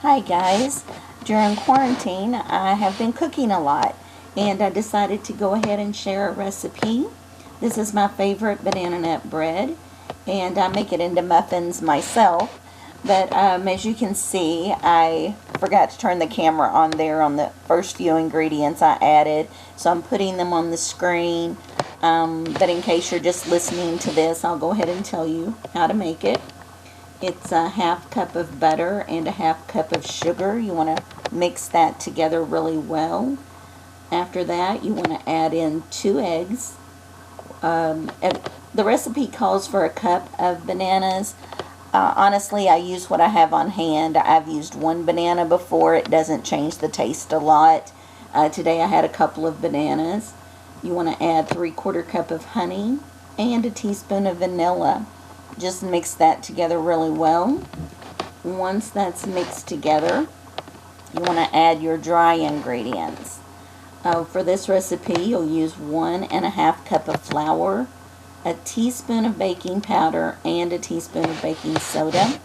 Hi guys, during quarantine I have been cooking a lot and I decided to go ahead and share a recipe. This is my favorite banana nut bread and I make it into muffins myself, but as you can see I forgot to turn the camera on there on the first few ingredients I added, so I'm putting them on the screen, but in case you're just listening to this, I'll go ahead and tell you how to make it. It's a half cup of butter and a half cup of sugar. You want to mix that together really well. After that, you want to add in 2 eggs. The recipe calls for a cup of bananas. Honestly, I use what I have on hand. I've used 1 banana before. It doesn't change the taste a lot. Today I had a couple of bananas. You want to add 3/4 cup of honey and a teaspoon of vanilla. Just mix that together really well. Once that's mixed together, you want to add your dry ingredients. For this recipe, you'll use 1½ cup of flour, a teaspoon of baking powder, and a teaspoon of baking soda.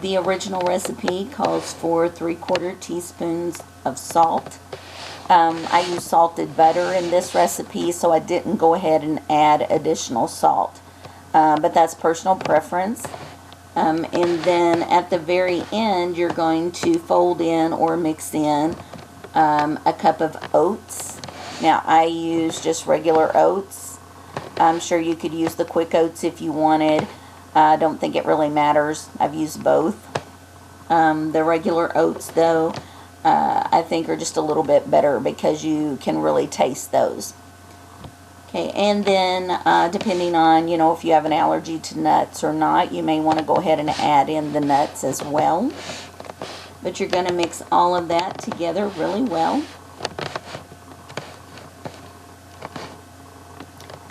The original recipe calls for 3/4 teaspoons of salt. I use salted butter in this recipe, so I didn't go ahead and add additional salt. But that's personal preference. And then at the very end, you're going to fold in or mix in a cup of oats. Now, I use just regular oats. I'm sure you could use the quick oats if you wanted. I don't think it really matters. I've used both. The regular oats, though, I think are just a little bit better because you can really taste those. Okay, and then depending on, if you have an allergy to nuts or not, you may want to go ahead and add in the nuts as well. But you're going to mix all of that together really well.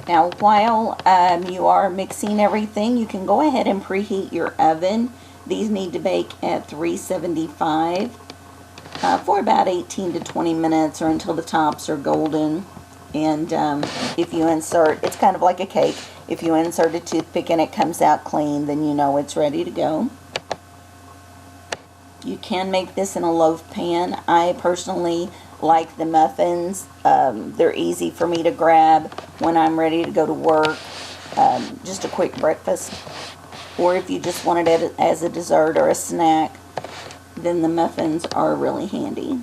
Now, while you are mixing everything, you can go ahead and preheat your oven. These need to bake at 375 for about 18 to 20 minutes or until the tops are golden. And if you insert, it's kind of like a cake. If you insert a toothpick and it comes out clean, then you know it's ready to go. You can make this in a loaf pan. I personally like the muffins. They're easy for me to grab when I'm ready to go to work. Just a quick breakfast. Or if you just wanted it as a dessert or a snack, then the muffins are really handy.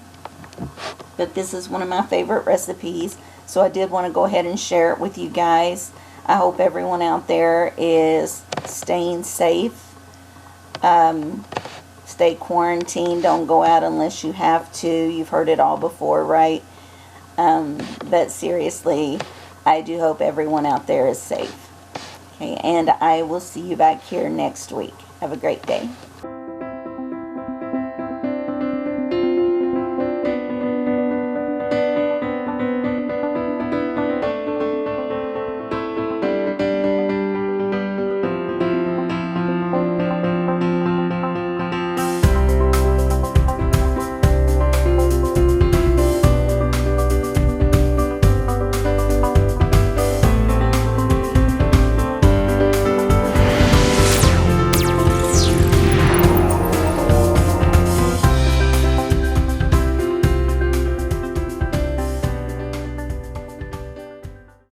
But this is one of my favorite recipes, so I did want to go ahead and share it with you guys. I hope everyone out there is staying safe. Stay quarantined. Don't go out unless you have to. You've heard it all before, right? But seriously, I do hope everyone out there is safe. Okay, and I will see you back here next week. Have a great day.